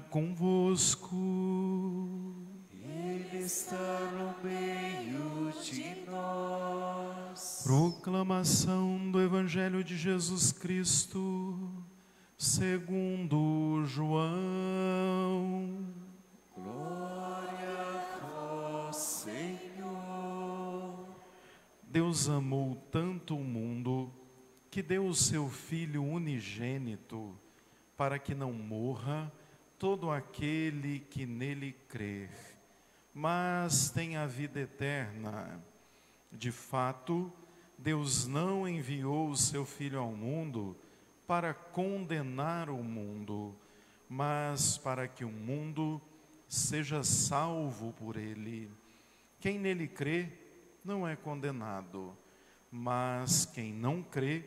convosco. Ele está no meio de nós. Proclamação do Evangelho de Jesus Cristo, segundo João. Glória a vós, Senhor. Deus amou tanto o mundo que deu o seu Filho unigênito, para que não morra todo aquele que nele crer, mas tenha a vida eterna. De fato, Deus não enviou o seu Filho ao mundo para condenar o mundo, mas para que o mundo seja salvo por ele. Quem nele crê não é condenado, mas quem não crê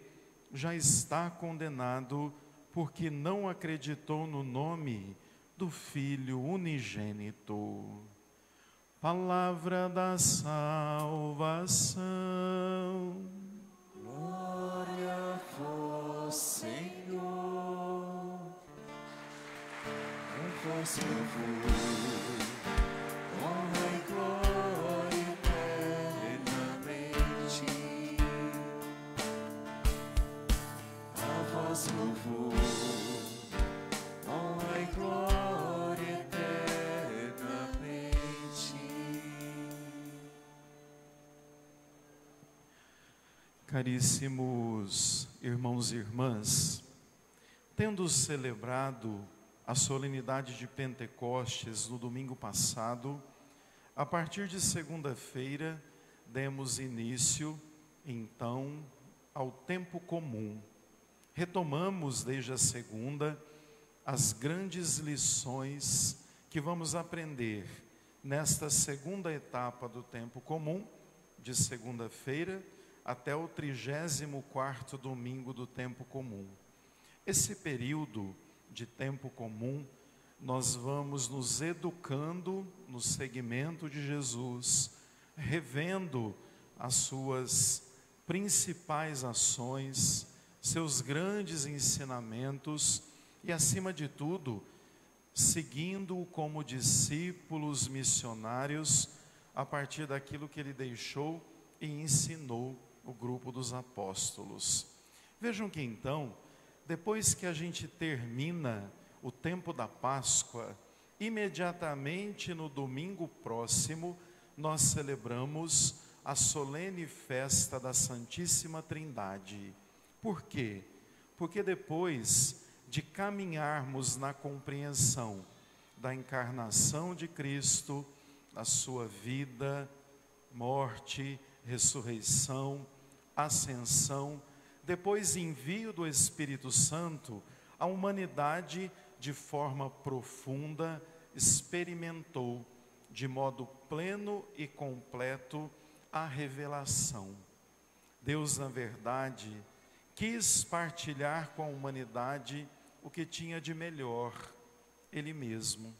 já está condenado, porque não acreditou no nome do Filho unigênito. Palavra da salvação. Glória a vós, Senhor. A vós louvor, honra e glória eternamente. A vós louvor, honra e glória eternamente. Caríssimos irmãos e irmãs, tendo celebrado a solenidade de Pentecostes no domingo passado, a partir de segunda-feira demos início, então, ao tempo comum. Retomamos desde a segunda as grandes lições que vamos aprender nesta segunda etapa do tempo comum, de segunda-feira até o 34º domingo do tempo comum. Esse período de tempo comum, nós vamos nos educando no seguimento de Jesus, revendo as suas principais ações, seus grandes ensinamentos e, acima de tudo, seguindo-o como discípulos missionários a partir daquilo que ele deixou e ensinou o grupo dos apóstolos. Vejam que então, depois que a gente termina o tempo da Páscoa, imediatamente no domingo próximo, nós celebramos a solene festa da Santíssima Trindade. Por quê? Porque depois de caminharmos na compreensão da encarnação de Cristo, da sua vida, morte, ressurreição, ascensão, depois envio do Espírito Santo, a humanidade de forma profunda experimentou de modo pleno e completo a revelação. Deus, na verdade, quis partilhar com a humanidade o que tinha de melhor, Ele mesmo.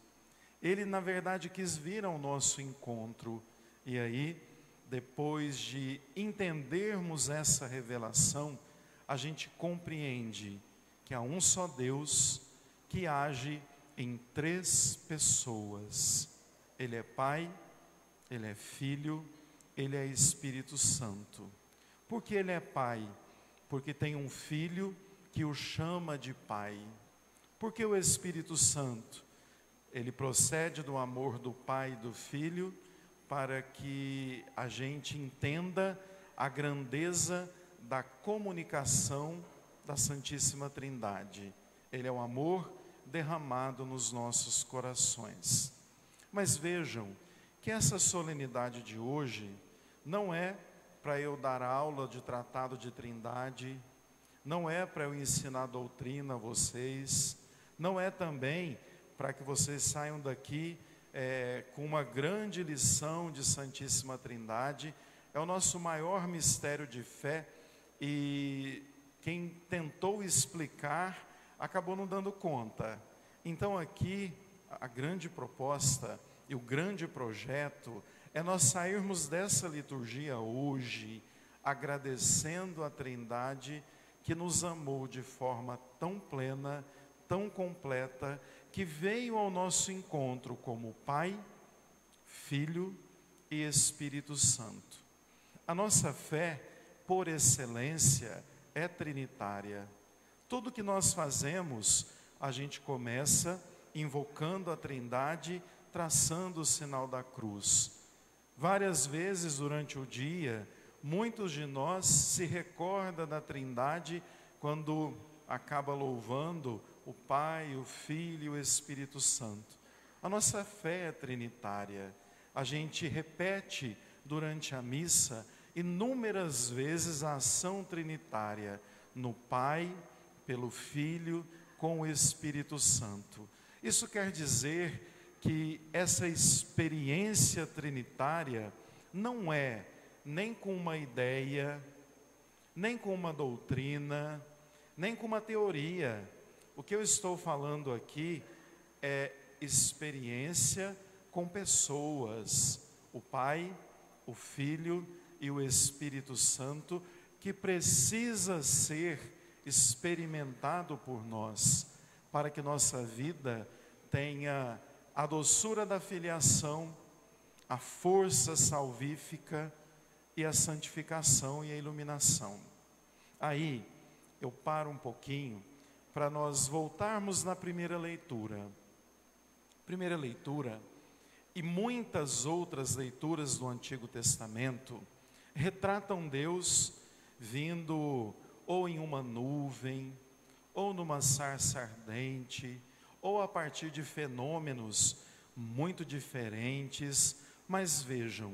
Ele, na verdade, quis vir ao nosso encontro. E aí, depois de entendermos essa revelação, a gente compreende que há um só Deus que age em três pessoas. Ele é Pai, Ele é Filho, Ele é Espírito Santo. Por que Ele é Pai? Porque tem um Filho que o chama de Pai. Por que o Espírito Santo? Ele procede do amor do Pai e do Filho, para que a gente entenda a grandeza da comunicação da Santíssima Trindade. Ele é o amor derramado nos nossos corações. Mas vejam que essa solenidade de hoje não é para eu dar aula de tratado de Trindade, não é para eu ensinar doutrina a vocês, não é também para que vocês saiam daqui com uma grande lição de Santíssima Trindade. É o nosso maior mistério de fé e quem tentou explicar acabou não dando conta. Então aqui a grande proposta e o grande projeto é nós sairmos dessa liturgia hoje agradecendo a Trindade que nos amou de forma tão plena, tão completa, que veio ao nosso encontro como Pai, Filho e Espírito Santo. A nossa fé, por excelência, é trinitária. Tudo que nós fazemos, a gente começa invocando a Trindade, traçando o sinal da cruz. Várias vezes durante o dia, muitos de nós se recordam da Trindade quando acaba louvando o Pai, o Filho e o Espírito Santo. A nossa fé é trinitária. A gente repete durante a missa inúmeras vezes a ação trinitária no Pai, pelo Filho, com o Espírito Santo. Isso quer dizer que essa experiência trinitária não é nem com uma ideia, nem com uma doutrina, nem com uma teoria. O que eu estou falando aqui é experiência com pessoas, o Pai, o Filho e o Espírito Santo, que precisa ser experimentado por nós, para que nossa vida tenha a doçura da filiação, a força salvífica e a santificação e a iluminação. Aí, eu paro um pouquinho para nós voltarmos na primeira leitura. Primeira leitura e muitas outras leituras do Antigo Testamento retratam Deus vindo ou em uma nuvem, ou numa sarça ardente, ou a partir de fenômenos muito diferentes. Mas vejam,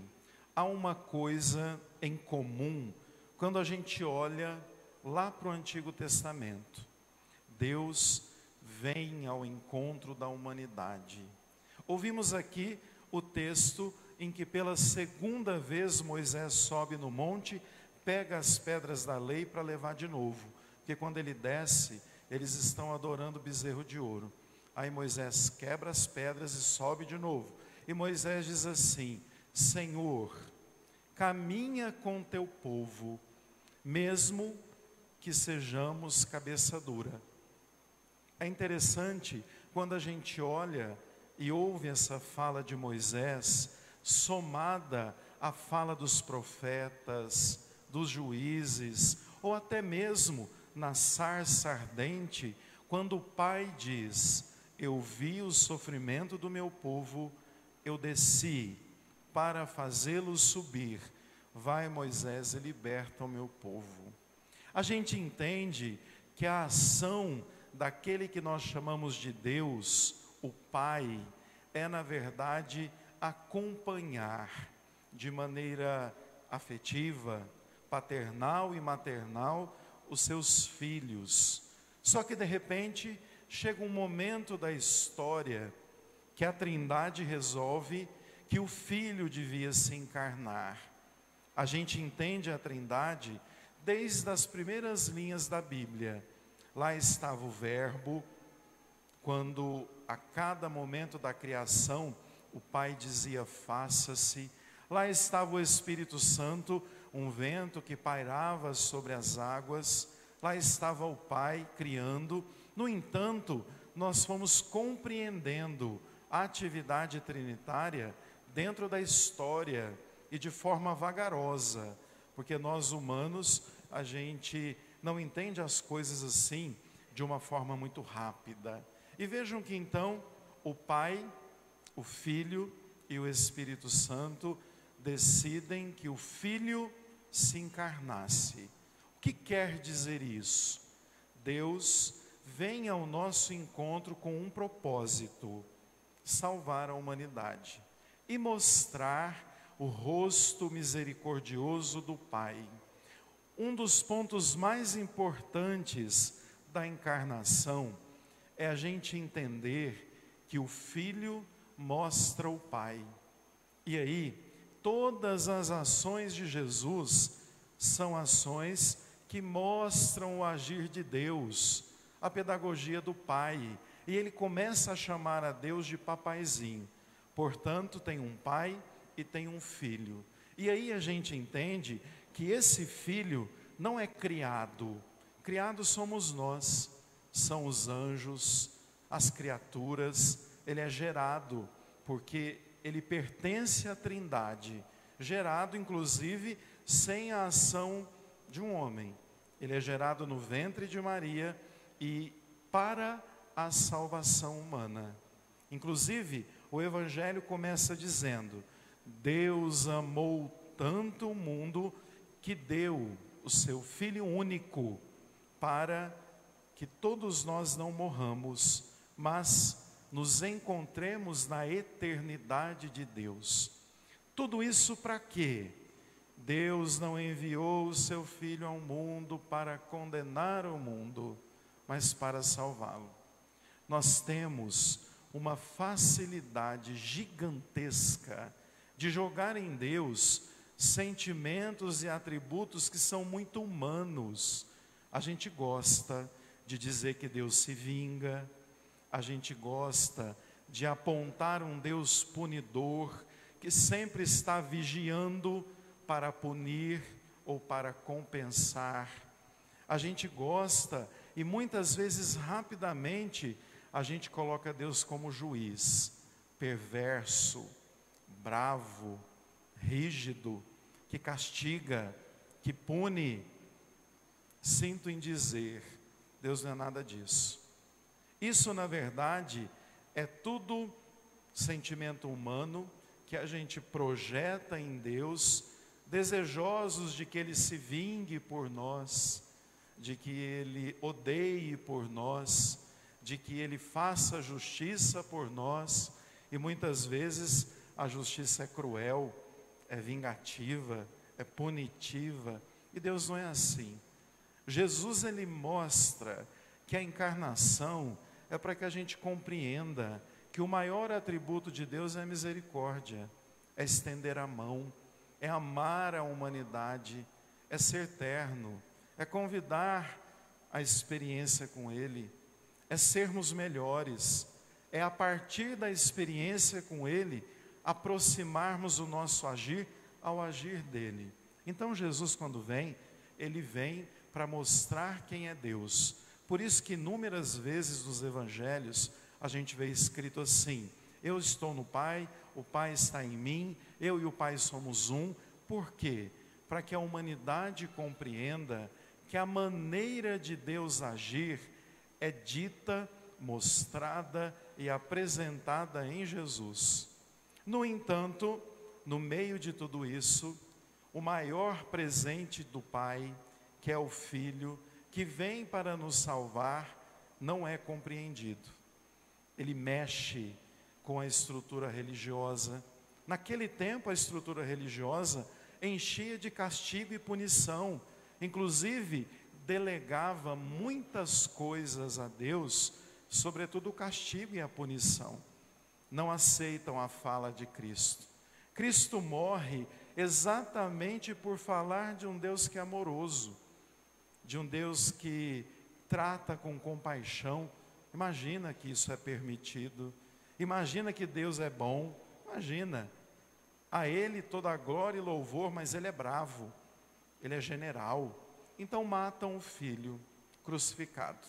há uma coisa em comum quando a gente olha lá para o Antigo Testamento. Deus vem ao encontro da humanidade. Ouvimos aqui o texto em que pela segunda vez Moisés sobe no monte, pega as pedras da lei para levar de novo, porque quando ele desce, eles estão adorando o bezerro de ouro. Aí Moisés quebra as pedras e sobe de novo. E Moisés diz assim: Senhor, caminha com teu povo, mesmo que sejamos cabeça dura. É interessante quando a gente olha e ouve essa fala de Moisés, somada à fala dos profetas, dos juízes, ou até mesmo na sarça ardente, quando o Pai diz: eu vi o sofrimento do meu povo, eu desci para fazê-lo subir. Vai, Moisés, e liberta o meu povo. A gente entende que a ação daquele que nós chamamos de Deus, o Pai, é na verdade acompanhar de maneira afetiva, paternal e maternal os seus filhos. Só que de repente chega um momento da história que a Trindade resolve que o Filho devia se encarnar. A gente entende a Trindade desde as primeiras linhas da Bíblia. Lá estava o Verbo, quando a cada momento da criação o Pai dizia: faça-se. Lá estava o Espírito Santo, um vento que pairava sobre as águas. Lá estava o Pai criando. No entanto, nós fomos compreendendo a atividade trinitária dentro da história e de forma vagarosa, porque nós humanos, a gente não entende as coisas assim de uma forma muito rápida. E vejam que então o Pai, o Filho e o Espírito Santo decidem que o Filho se encarnasse. O que quer dizer isso? Deus vem ao nosso encontro com um propósito: salvar a humanidade e mostrar o rosto misericordioso do Pai. Um dos pontos mais importantes da encarnação é a gente entender que o Filho mostra o Pai. E aí, todas as ações de Jesus são ações que mostram o agir de Deus, a pedagogia do Pai. E ele começa a chamar a Deus de papaizinho. Portanto, tem um Pai e tem um Filho. E aí a gente entende que esse Filho não é criado. Criados somos nós. são os anjos, as criaturas. Ele é gerado porque ele pertence à Trindade, gerado inclusive sem a ação de um homem. Ele é gerado no ventre de Maria e para a salvação humana. Inclusive, o Evangelho começa dizendo: Deus amou tanto o mundo que deu o seu Filho único, para que todos nós não morramos, mas nos encontremos na eternidade de Deus. Tudo isso para quê? Deus não enviou o seu Filho ao mundo para condenar o mundo, mas para salvá-lo. Nós temos uma facilidade gigantesca de jogar em Deus sentimentos e atributos que são muito humanos. A gente gosta de dizer que Deus se vinga, a gente gosta de apontar um Deus punidor, que sempre está vigiando para punir ou para compensar. A gente gosta e muitas vezes rapidamente a gente coloca Deus como juiz, perverso, bravo, rígido, que castiga, que pune. Sinto em dizer, Deus não é nada disso. Isso, na verdade, é tudo sentimento humano que a gente projeta em Deus, desejosos de que Ele se vingue por nós, de que Ele odeie por nós, de que Ele faça justiça por nós. E muitas vezes a justiça é cruel, é vingativa, é punitiva, e Deus não é assim. Jesus, ele mostra que a encarnação é para que a gente compreenda que o maior atributo de Deus é a misericórdia, é estender a mão, é amar a humanidade, é ser terno, é convidar a experiência com Ele, é sermos melhores, é a partir da experiência com Ele, aproximarmos o nosso agir ao agir dEle. Então Jesus, quando vem, Ele vem para mostrar quem é Deus. Por isso que inúmeras vezes nos evangelhos a gente vê escrito assim: eu estou no Pai, o Pai está em mim, eu e o Pai somos um. Por quê? Para que a humanidade compreenda que a maneira de Deus agir é dita, mostrada e apresentada em Jesus. No entanto, no meio de tudo isso, o maior presente do Pai, que é o Filho, que vem para nos salvar, não é compreendido. Ele mexe com a estrutura religiosa. Naquele tempo, a estrutura religiosa enchia de castigo e punição, inclusive delegava muitas coisas a Deus, sobretudo o castigo e a punição. Não aceitam a fala de Cristo. Cristo morre exatamente por falar de um Deus que é amoroso, de um Deus que trata com compaixão. Imagina que isso é permitido, imagina que Deus é bom, imagina, a Ele toda a glória e louvor, mas Ele é bravo, Ele é general. Então matam o Filho crucificado.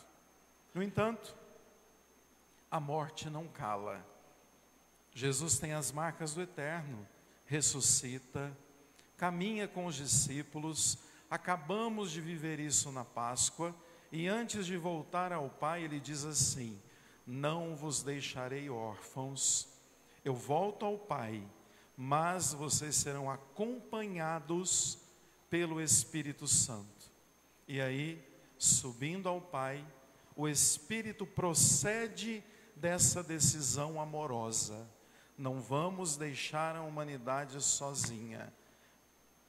No entanto, a morte não cala. Jesus tem as marcas do eterno, ressuscita, caminha com os discípulos. Acabamos de viver isso na Páscoa, e antes de voltar ao Pai, Ele diz assim: não vos deixarei órfãos, eu volto ao Pai, mas vocês serão acompanhados pelo Espírito Santo. E aí, subindo ao Pai, o Espírito procede dessa decisão amorosa: não vamos deixar a humanidade sozinha,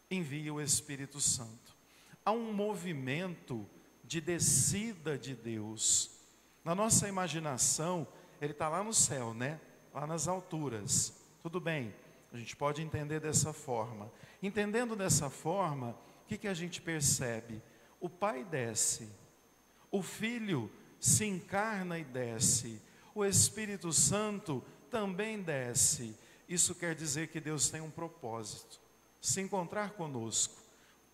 envia o Espírito Santo. Há um movimento de descida de Deus. Na nossa imaginação, Ele está lá no céu, né? Lá nas alturas. Tudo bem, a gente pode entender dessa forma. Entendendo dessa forma, o que a gente percebe? O Pai desce, o Filho se encarna e desce, o Espírito Santo também desce. Isso quer dizer que Deus tem um propósito: se encontrar conosco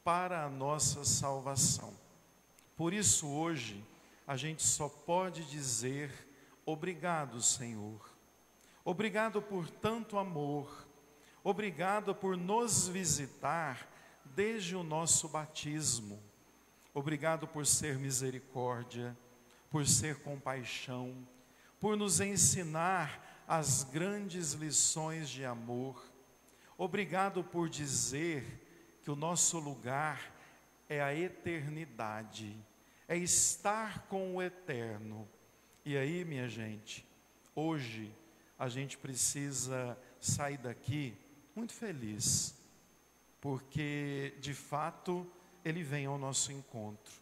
para a nossa salvação. Por isso hoje a gente só pode dizer obrigado, Senhor. Obrigado por tanto amor. Obrigado por nos visitar desde o nosso batismo. Obrigado por ser misericórdia, por ser compaixão, por nos ensinar as grandes lições de amor. Obrigado por dizer que o nosso lugar é a eternidade, é estar com o eterno. E aí, minha gente, hoje a gente precisa sair daqui muito feliz, porque de fato Ele vem ao nosso encontro.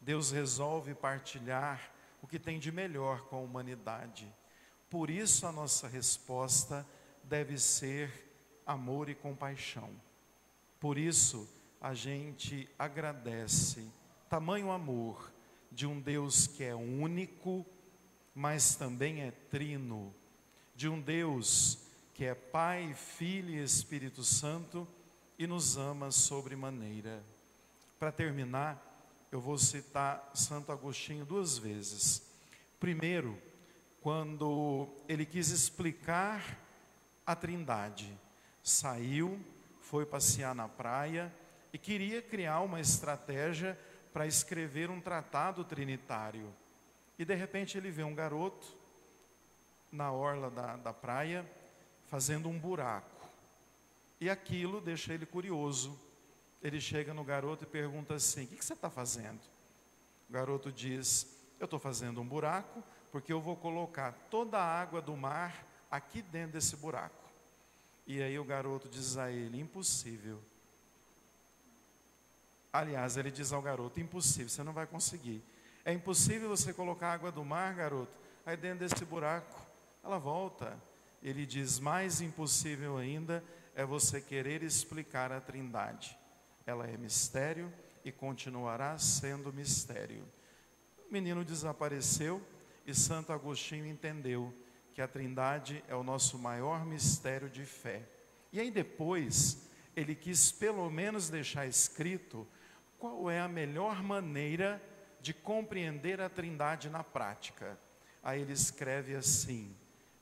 Deus resolve partilhar o que tem de melhor com a humanidade. Por isso a nossa resposta deve ser amor e compaixão. Por isso a gente agradece tamanho amor de um Deus que é único, mas também é trino, de um Deus que é Pai, Filho e Espírito Santo e nos ama sobremaneira. Para terminar, eu vou citar Santo Agostinho 2 vezes. Primeiro, quando ele quis explicar a Trindade, saiu, foi passear na praia e queria criar uma estratégia para escrever um tratado trinitário. E de repente ele vê um garoto na orla da praia fazendo um buraco. E aquilo deixa ele curioso. Ele chega no garoto e pergunta assim: o que você está fazendo? O garoto diz: eu estou fazendo um buraco porque eu vou colocar toda a água do mar aqui dentro desse buraco. E aí o garoto diz a ele: impossível. Aliás, ele diz ao garoto: impossível, você não vai conseguir. É impossível você colocar a água do mar, garoto, aí dentro desse buraco. Ela volta. Ele diz: mais impossível ainda é você querer explicar a Trindade. Ela é mistério e continuará sendo mistério. O menino desapareceu e Santo Agostinho entendeu que a Trindade é o nosso maior mistério de fé. E aí depois ele quis pelo menos deixar escrito qual é a melhor maneira de compreender a Trindade na prática. Aí ele escreve assim: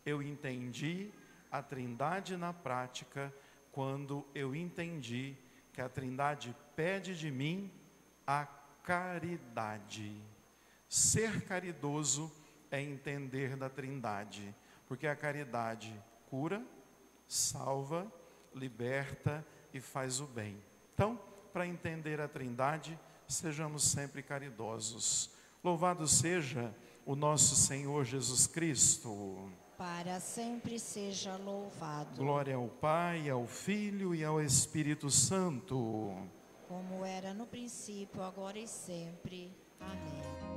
eu entendi a Trindade na prática quando eu entendi que a Trindade pede de mim a caridade. Ser caridoso é entender da Trindade, porque a caridade cura, salva, liberta e faz o bem. Então, para entender a Trindade, sejamos sempre caridosos. Louvado seja o nosso Senhor Jesus Cristo. Para sempre seja louvado. Glória ao Pai, ao Filho e ao Espírito Santo. Como era no princípio, agora e sempre. Amém.